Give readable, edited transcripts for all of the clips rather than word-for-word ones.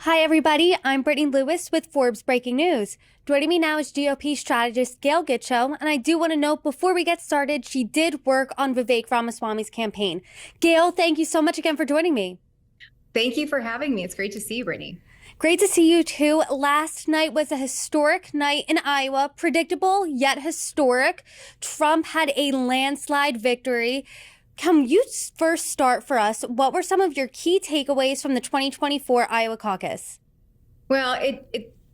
Hi, everybody. I'm Brittany Lewis with Forbes Breaking News. Joining me now is GOP strategist Gail Gitcho, and I do want to note before we get started, she did work on Vivek Ramaswamy's campaign. Gail, thank you so much again for joining me. Thank you for having me. It's great to see you, Brittany. Great to see you too. Last night was a historic night in Iowa, predictable yet historic. Trump had a landslide victory. Can you first start for us? What were some of your key takeaways from the 2024 Iowa caucus? Well,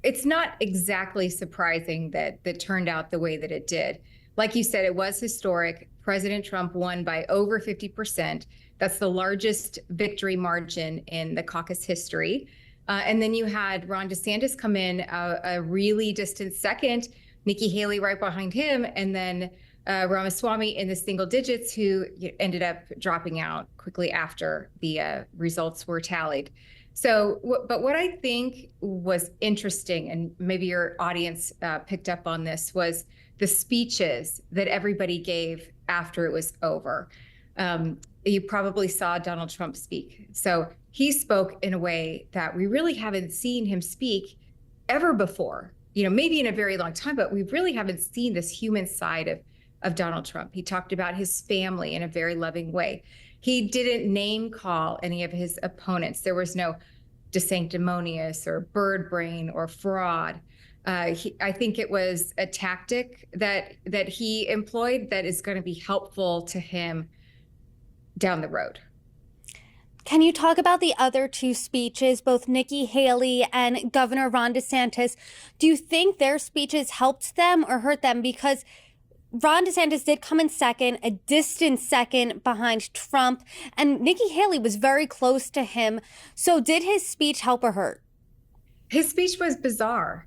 it's not exactly surprising that turned out the way that it did. Like you said, it was historic. President Trump won by over 50%. That's the largest victory margin in the caucus history. And then you had Ron DeSantis come in a really distant second, Nikki Haley right behind him, and then Ramaswamy in the single digits, who ended up dropping out quickly after the results were tallied. So, but what I think was interesting, and maybe your audience picked up on this, was the speeches that everybody gave after it was over. You probably saw Donald Trump speak. So he spoke in a way that we really haven't seen him speak ever before. Maybe in a very long time, but we really haven't seen this human side of Donald Trump. He talked about his family in a very loving way. He didn't name call any of his opponents. There was no DeSanctimonious or bird brain or fraud. I think it was a tactic that he employed that is going to be helpful to him down the road. Can you talk about the other two speeches, both Nikki Haley and Governor Ron DeSantis? Do you think their speeches helped them or hurt them? Because Ron DeSantis did come in second, a distant second behind Trump, and Nikki Haley was very close to him. So did his speech help or hurt? His speech was bizarre.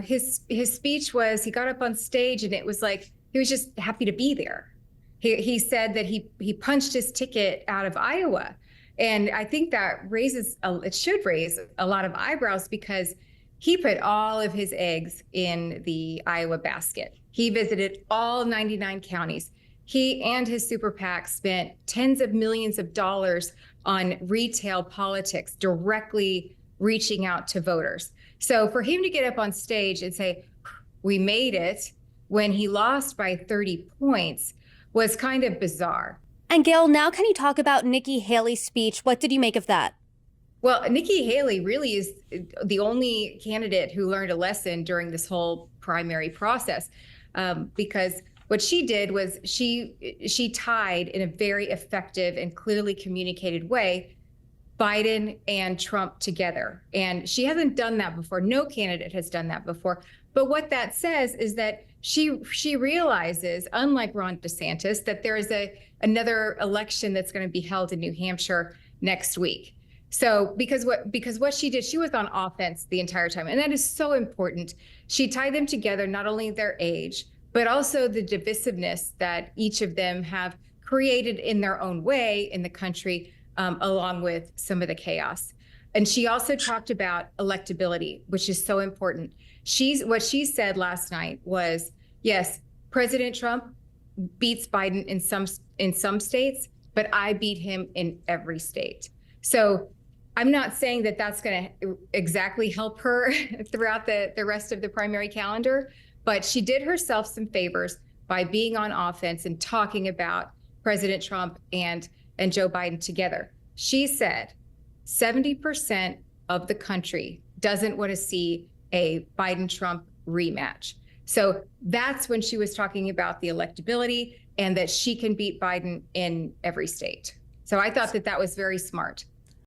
His speech was, he got up on stage and it was like he was just happy to be there. He said that he punched his ticket out of Iowa. And I think that it should raise a lot of eyebrows because he put all of his eggs in the Iowa basket. He visited all 99 counties. He and his super PAC spent tens of millions of dollars on retail politics, directly reaching out to voters. So for him to get up on stage and say, "We made it," when he lost by 30 points was kind of bizarre. And Gail, now can you talk about Nikki Haley's speech? What did you make of that? Well, Nikki Haley really is the only candidate who learned a lesson during this whole primary process, because what she did was she tied in a very effective and clearly communicated way Biden and Trump together. And she hasn't done that before. No candidate has done that before. But what that says is that she realizes, unlike Ron DeSantis, that there is another election that's going to be held in New Hampshire next week. So because what she did, she was on offense the entire time. And that is so important. She tied them together, not only their age, but also the divisiveness that each of them have created in their own way in the country, along with some of the chaos. And she also talked about electability, which is so important. What she said last night was, yes, President Trump beats Biden in some states, but I beat him in every state. So I'm not saying that that's going to exactly help her throughout the rest of the primary calendar, but she did herself some favors by being on offense and talking about President Trump and Joe Biden together. She said 70% of the country doesn't want to see a Biden-Trump rematch. So that's when she was talking about the electability and that she can beat Biden in every state. So I thought that was very smart.